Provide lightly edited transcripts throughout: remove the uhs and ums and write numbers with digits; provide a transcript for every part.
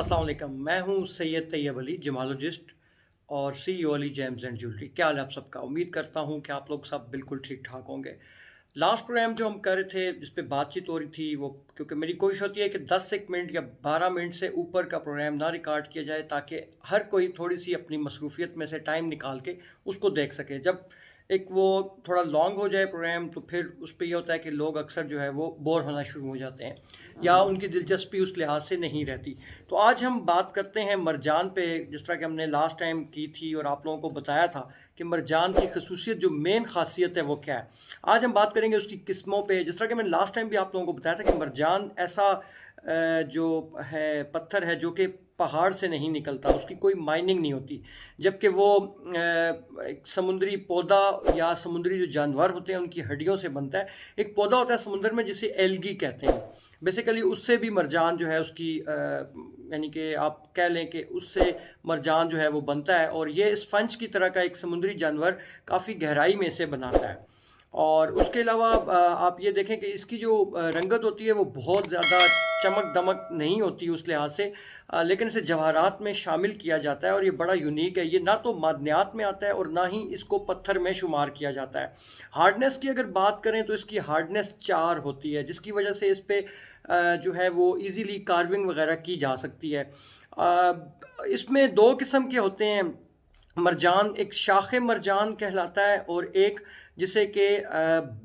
अस्सलाम वालेकुम। मैं हूँ सैयद तैयब अली, जिमालॉजिस्ट और CEO Ali James and jewellery. क्या हाल है आप सबका? उम्मीद करता हूँ कि आप लोग सब बिल्कुल ठीक ठाक होंगे। लास्ट प्रोग्राम जो हम कर रहे थे जिस पे बातचीत हो रही थी, वो क्योंकि मेरी कोशिश होती है कि 10 एक मिनट या 12 मिनट से ऊपर का प्रोग्राम ना रिकॉर्ड किया जाए, ताकि हर कोई थोड़ी सी अपनी मसरूफियत में से टाइम निकाल के उसको देख सके। जब एक वो थोड़ा लॉन्ग हो जाए प्रोग्राम, तो फिर उस पर यह होता है कि लोग अक्सर जो है वो बोर होना शुरू हो जाते हैं या उनकी दिलचस्पी उस लिहाज से नहीं रहती। तो आज हम बात करते हैं मरजान पे, जिस तरह कि हमने लास्ट टाइम की थी और आप लोगों को बताया था कि मरजान की खसूसियत, जो मेन खासियत है वो क्या है। आज हम बात करेंगे उसकी किस्मों पे। जिस तरह कि मैंने लास्ट टाइम भी आप लोगों को बताया था कि मरजान ऐसा जो है पत्थर है जो कि पहाड़ से नहीं निकलता, उसकी कोई माइनिंग नहीं होती, जबकि वो एक समुद्री पौधा या समुद्री जो जानवर होते हैं उनकी हड्डियों से बनता है। एक पौधा होता है समुद्र में जिसे एल्गी कहते हैं, बेसिकली उससे भी मरजान जो है उसकी यानी कि आप कह लें कि उससे मरजान जो है वो बनता है। और ये स्पंज की तरह का एक समुद्री जानवर काफ़ी गहराई में इसे बनाता है। और उसके अलावा आप ये देखें कि इसकी जो रंगत होती है वो बहुत ज़्यादा चमक दमक नहीं होती उस लिहाज से, लेकिन इसे जवाहरात में शामिल किया जाता है और ये बड़ा यूनिक है। ये ना तो मादनियात में आता है और ना ही इसको पत्थर में शुमार किया जाता है। हार्डनेस की अगर बात करें तो इसकी हार्डनेस 4 होती है, जिसकी वजह से इस पर जो है वो इजीली कार्विंग वगैरह की जा सकती है। इसमें दो किस्म के होते हैं मरजान, एक शाख मरजान कहलाता है और एक जिसे कि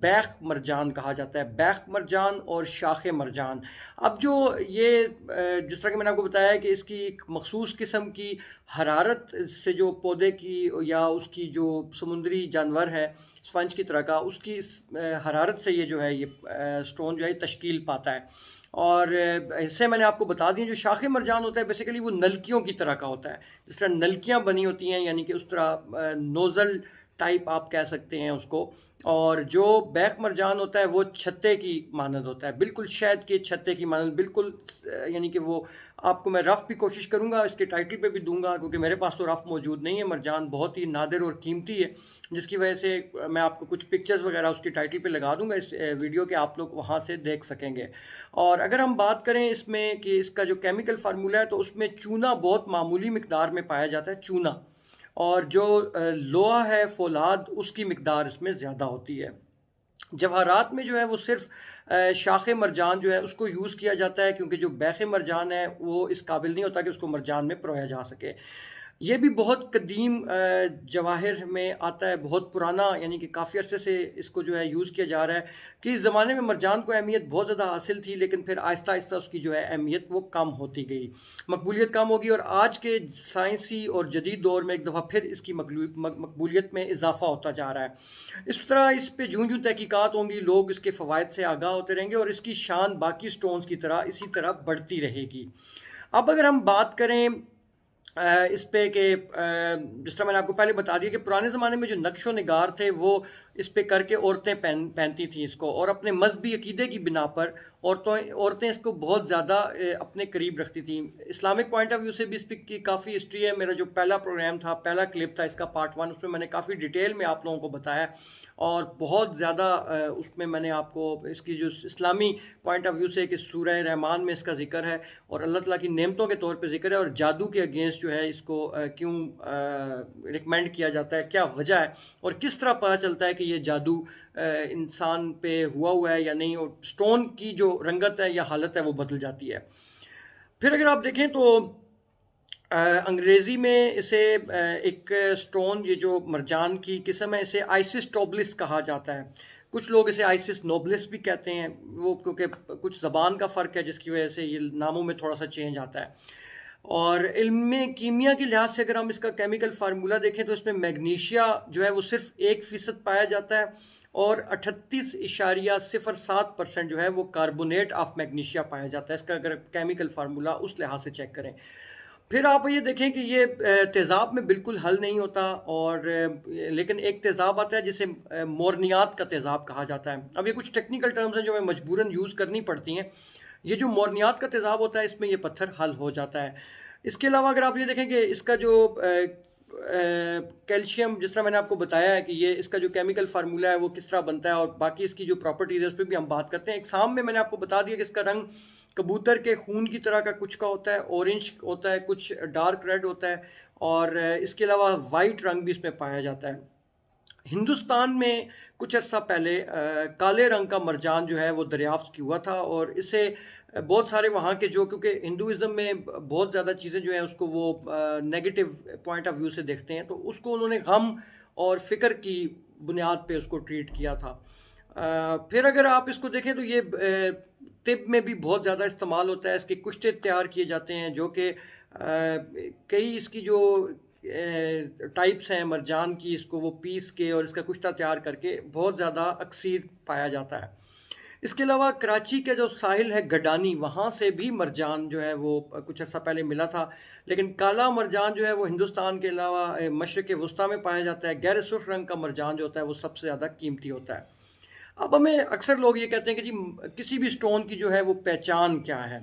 बैख मरजान कहा जाता है। बैख मरजान और शाख मरजान। अब जो ये जिस तरह कि मैंने आपको बताया कि इसकी एक मखसूस किस्म की हरारत से जो पौधे की या उसकी जो समुद्री जानवर है स्पंज की तरह का, उसकी हरारत से ये जो है ये स्टोन जो है तश्कील पाता है। और इससे मैंने आपको बता दिया, जो शाख मरजान होता है बेसिकली वो नलकियों की तरह का होता है, जिस तरह नलकियाँ बनी होती हैं, यानी कि उस तरह नोज़ल टाइप आप कह सकते हैं उसको। और जो बैक मरजान होता है वो छत्ते की मानद होता है, बिल्कुल शहद के छत्ते की मानद, बिल्कुल यानी कि वो आपको मैं रफ़ भी कोशिश करूँगा, इसके टाइटल पे भी दूंगा, क्योंकि मेरे पास तो रफ़ मौजूद नहीं है। मरजान बहुत ही नादिर और कीमती है, जिसकी वजह से मैं आपको कुछ पिक्चर्स वगैरह उसकी टाइटल पे लगा दूंगा इस वीडियो के, आप लोग वहाँ से देख सकेंगे। और अगर हम बात करें इसमें कि इसका जो केमिकल फार्मूला है, तो उसमें चूना बहुत मामूली मिकदार में पाया जाता है, चूना। और जो लोहा है फौलाद, उसकी मिकदार इसमें ज़्यादा होती है। जवाहरात में जो है वो सिर्फ शाख मरजान जो है उसको यूज़ किया जाता है, क्योंकि जो बैख मरजान है वो इस काबिल नहीं होता कि उसको मरजान में परोया जा सके। ये भी बहुत कदीम जवाहिर में आता है, बहुत पुराना, यानी कि काफ़ी अरसे से इसको जो है यूज़ किया जा रहा है। कि इस ज़माने में मरजान को अहमियत बहुत ज़्यादा हासिल थी, लेकिन फिर आहिस्ता आहिस्ता उसकी जो है अहमियत वो कम होती गई, मकबूलियत कम होगी। और आज के साइंसी और जदीद दौर में एक दफ़ा फिर इसकी मकबूलियत में इजाफा होता जा रहा है। इस तरह इस पर जूँ जूँ तहकीकात होंगी, लोग इसके फ़वाइद से आगाह होते रहेंगे और इसकी शान बाकी स्टोन्स की तरह इसी तरह बढ़ती रहेगी। अब अगर हम बात करें इस पे कि जिस तरह मैंने आपको पहले बता दिया कि पुराने ज़माने में जो नक्शो निगार थे वो इस पे करके औरतें पहनती थी इसको, और अपने मजहबी अकीदे की बिना पर औरतें इसको बहुत ज़्यादा अपने करीब रखती थी। इस्लामिक पॉइंट ऑफ व्यू से भी इस की काफ़ी हिस्ट्री है। मेरा जो पहला प्रोग्राम था, पहला क्लिप था इसका पार्ट 1, उसमें मैंने काफ़ी डिटेल में आप लोगों को बताया और बहुत ज़्यादा उसमें मैंने आपको इसकी जो इस्लामी पॉइंट ऑफ व्यू से कि सूरह रहमान में इसका जिक्र है और अल्लाह ताला की नेमतों के तौर पे जिक्र है, और जादू के अगेंस्ट जो है इसको क्यों रिकमेंड किया जाता है, क्या वजह है और किस तरह पता चलता है कि ये जादू इंसान पे हुआ है या नहीं, और स्टोन की जो रंगत है या हालत है वो बदल जाती है। फिर अगर आप देखें तो अंग्रेज़ी में इसे एक स्टोन, ये जो मरजान की किस्म है, इसे आइसिस टोबलिस कहा जाता है। कुछ लोग इसे आइसिस नोबलिस भी कहते हैं, वो क्योंकि कुछ ज़बान का फ़र्क है जिसकी वजह से ये नामों में थोड़ा सा चेंज आता है। और इल्म कीमिया के लिहाज से अगर हम इसका केमिकल फार्मूला देखें तो इसमें मैग्नीशिया जो है वो सिर्फ 1% पाया जाता है और 38.07% जो है वो कार्बोनेट ऑफ मैग्नीशिया पाया जाता है, इसका अगर केमिकल फार्मूला उस लिहाज से चेक करें। फिर आप ये देखें कि ये तेज़ाब में बिल्कुल हल नहीं होता, और लेकिन एक तेज़ाब आता है जिसे मोरनियात का तेज़ाब कहा जाता है। अब ये कुछ टेक्निकल टर्म्स हैं जो हमें मजबूरन यूज़ करनी पड़ती हैं। ये जो मोरनियात का तेज़ाब होता है इसमें ये पत्थर हल हो जाता है। इसके अलावा अगर आप ये देखें कि इसका जो कैल्शियम, जिस तरह मैंने आपको बताया है कि ये इसका जो केमिकल फार्मूला है वो किस तरह बनता है और बाकी इसकी जो प्रॉपर्टीज़ है उस पर भी हम बात करते हैं। एक शाम में मैंने आपको बता दिया कि इसका रंग कबूतर के खून की तरह का कुछ का होता है, ऑरेंज होता है, कुछ डार्क रेड होता है, और इसके अलावा वाइट रंग भी इसमें पाया जाता है। हिंदुस्तान में कुछ अर्सा पहले काले रंग का मरजान जो है वो दरियाफ्त हुआ था, और इसे बहुत सारे वहाँ के जो, क्योंकि हिंदुज़म में बहुत ज़्यादा चीज़ें जो हैं उसको वो नेगेटिव पॉइंट ऑफ व्यू से देखते हैं, तो उसको उन्होंने गम और फ़िक्र की बुनियाद पे उसको ट्रीट किया था। फिर अगर आप इसको देखें तो ये तिब में भी बहुत ज़्यादा इस्तेमाल होता है, इसके कुश्ते तैयार किए जाते हैं जो कि कई इसकी जो टाइप्स हैं मरजान की, इसको वो पीस के और इसका कुश्ता तैयार करके बहुत ज़्यादा अक्सर पाया जाता है। इसके अलावा कराची के जो साहिल है गडानी, वहाँ से भी मरजान जो है वो कुछ अर्सा पहले मिला था, लेकिन काला मरजान जो है वो हिंदुस्तान के अलावा मशरक़ वस्ता में पाया जाता है। गहरे सुर्ख रंग का मरजान जो होता है वो सबसे ज़्यादा कीमती होता है। अब हमें अक्सर लोग ये कहते हैं कि जी किसी भी स्टोन की जो है वो पहचान क्या है,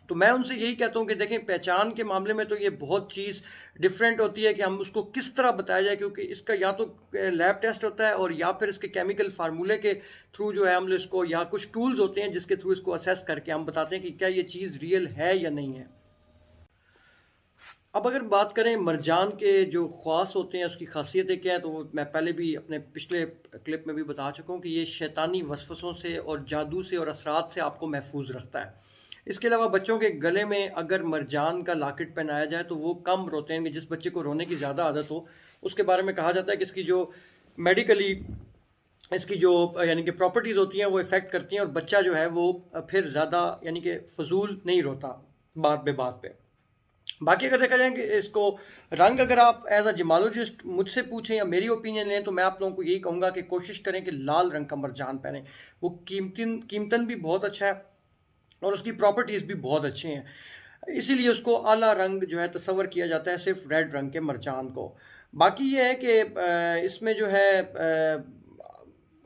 तो मैं उनसे यही कहता हूँ कि देखें, पहचान के मामले में तो ये बहुत चीज़ डिफरेंट होती है कि हम उसको किस तरह बताया जाए, क्योंकि इसका या तो लैब टेस्ट होता है और या फिर इसके केमिकल फार्मूले के थ्रू जो है हम इसको, या कुछ टूल्स होते हैं जिसके थ्रू इसको असेस करके हम बताते हैं कि क्या ये चीज़ रियल है या नहीं है। अब अगर बात करें मरजान के जो ख़ास होते हैं, उसकी खासियतें क्या है, तो वो मैं पहले भी अपने पिछले क्लिप में भी बता चुका हूँ कि ये शैतानी वसवसों से और जादू से और असरात से आपको महफूज रखता है। इसके अलावा बच्चों के गले में अगर मरजान का लॉकेट पहनाया जाए तो वो कम रोते हैं। जिस बच्चे को रोने की ज़्यादा आदत हो, उसके बारे में कहा जाता है कि इसकी जो मेडिकली इसकी जो यानी कि प्रॉपर्टीज़ होती हैं वो इफ़ेक्ट करती हैं, और बच्चा जो है वो फिर ज़्यादा यानी कि फजूल नहीं रोता बात पे। बाकी अगर देखा जाए कि इसको रंग, अगर आप एज अ जिमालोजिस्ट मुझसे पूछें या मेरी ओपिनियन लें, तो मैं आप लोगों को यही कहूँगा कि कोशिश करें कि लाल रंग का मरजान पहनें। वो कीमतन भी बहुत अच्छा है और उसकी प्रॉपर्टीज़ भी बहुत अच्छी हैं, इसीलिए उसको आला रंग जो है तस्वर किया जाता है सिर्फ रेड रंग के मरजान को। बाकी ये है कि इसमें जो है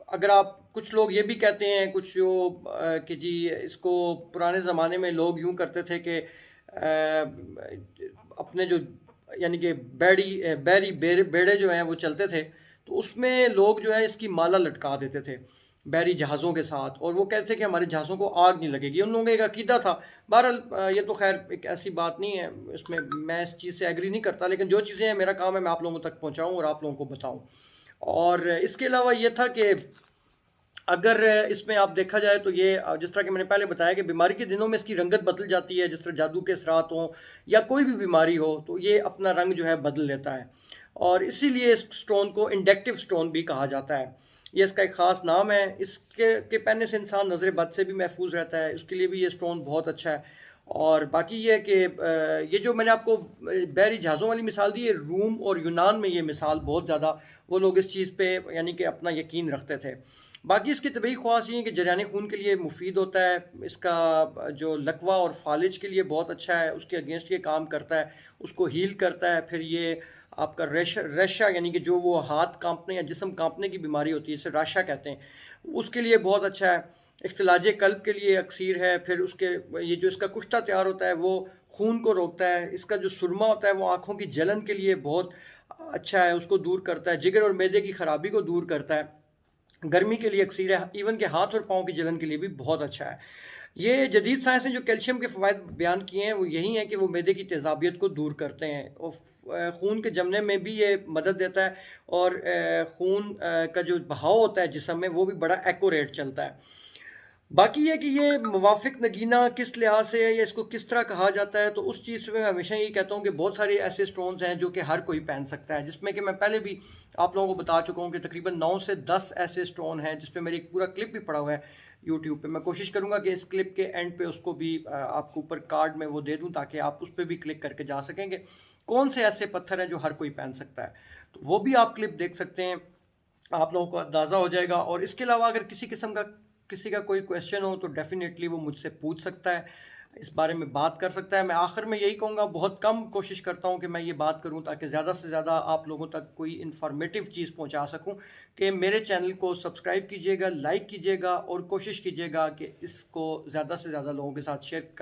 अगर आप, कुछ लोग ये भी कहते हैं, कुछ जो कि जी इसको पुराने ज़माने में लोग यूँ करते थे कि अपने जो यानी कि बेड़े जो हैं वो चलते थे, तो उसमें लोग जो है इसकी माला लटका देते थे बैरी जहाज़ों के साथ, और वो कहते थे कि हमारे जहाज़ों को आग नहीं लगेगी। उन लोगों का एक अकीदा था। बहरहाल ये तो खैर एक ऐसी बात नहीं है, इसमें मैं इस चीज़ से एग्री नहीं करता, लेकिन जो चीज़ें हैं मेरा काम है मैं आप लोगों तक पहुँचाऊँ और आप लोगों को बताऊँ। और इसके अलावा ये था कि अगर इसमें आप देखा जाए तो ये जिस तरह कि मैंने पहले बताया कि बीमारी के दिनों में इसकी रंगत बदल जाती है, जिस तरह जादू के असरात हों या कोई भी बीमारी हो तो ये अपना रंग जो है बदल लेता है, और इसीलिए इस स्टोन को इंडेक्टिव स्टोन भी कहा जाता है। ये इसका एक ख़ास नाम है। इसके पहनने से इंसान नज़र बद से भी महफूज रहता है, उसके लिए भी ये स्टोन बहुत अच्छा है। और बाकी ये है कि ये जो मैंने आपको बहरी जहाज़ों वाली मिसाल दी है, रोम और यूनान में ये मिसाल बहुत ज़्यादा वो लोग इस चीज़ पे यानी कि अपना यकीन रखते थे। बाकी इसकी तबी ख़्वास ये है कि जरियानी खून के लिए मुफीद होता है, इसका जो लकवा और फालिज के लिए बहुत अच्छा है, उसके अगेंस्ट ये काम करता है, उसको हील करता है। फिर ये आपका रेशा यानी कि जो वो हाथ कांपने या जिस्म कांपने की बीमारी होती है, इसे राशा कहते हैं, उसके लिए बहुत अच्छा है। इख्तिलाज कल्ब के लिए अक्सीर है। फिर उसके ये जो इसका कुश्ता तैयार होता है वो खून को रोकता है। इसका जो सुरमा होता है वो आँखों की जलन के लिए बहुत अच्छा है, उसको दूर करता है। जिगर और मैदे की ख़राबी को दूर करता है। गर्मी के लिए अक्सीर है। इवन के हाथ और पाँव की जलन के लिए भी बहुत अच्छा है। ये जदीद साइंस ने जो कैल्शियम के फ़वाइद बयान किए हैं वो यही हैं कि वो मैदे की तेज़ाबियत को दूर करते हैं और खून के जमने में भी ये मदद देता है, और खून का जो बहाव होता है जिस्म में वो भी बड़ा एक्यूरेट चलता है। बाकी ये कि ये मुवाफ़िक नगीना किस लिहाज से है या इसको किस तरह कहा जाता है, तो उस चीज़ में मैं हमेशा यही कहता हूँ कि बहुत सारे ऐसे स्टोन्स हैं जो कि हर कोई पहन सकता है, जिसमें कि मैं पहले भी आप लोगों को बता चुका हूँ कि तकरीबन 9 से 10 ऐसे स्टोन हैं जिस पे मेरी एक पूरा क्लिप भी पड़ा हुआ है यूट्यूब पे। मैं कोशिश करूँगा कि इस क्लिप के एंड पे उसको भी आपको ऊपर कार्ड में वो दे दूँ ताकि आप उस पर भी क्लिक करके जा सकेंगे कौन से ऐसे पत्थर हैं जो हर कोई पहन सकता है। तो वो भी आप क्लिप देख सकते हैं, आप लोगों को अंदाज़ा हो जाएगा। और इसके अलावा अगर किसी का कोई क्वेश्चन हो तो डेफिनेटली वो मुझसे पूछ सकता है, इस बारे में बात कर सकता है। मैं आखिर में यही कहूँगा, बहुत कम कोशिश करता हूँ कि मैं ये बात करूँ ताकि ज़्यादा से ज़्यादा आप लोगों तक कोई इन्फॉर्मेटिव चीज़ पहुँचा सकूँ, कि मेरे चैनल को सब्सक्राइब कीजिएगा, लाइक कीजिएगा और कोशिश कीजिएगा कि इसको ज़्यादा से ज़्यादा लोगों के साथ शेयर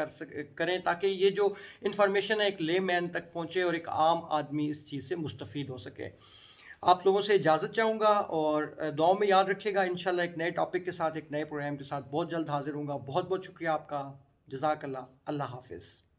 करें ताकि ये जो इन्फॉर्मेशन है एक लेमैन तक पहुँचे और एक आम आदमी इस चीज़ से मुस्तफ़ीद हो सके। आप लोगों से इजाज़त चाहूँगा और दुआओं में याद रखिएगा। इंशाल्लाह एक नए टॉपिक के साथ, एक नए प्रोग्राम के साथ बहुत जल्द हाजिर होऊंगा। बहुत बहुत शुक्रिया आपका। जज़ाकल्लाह, अल्लाह हाफ़िज़।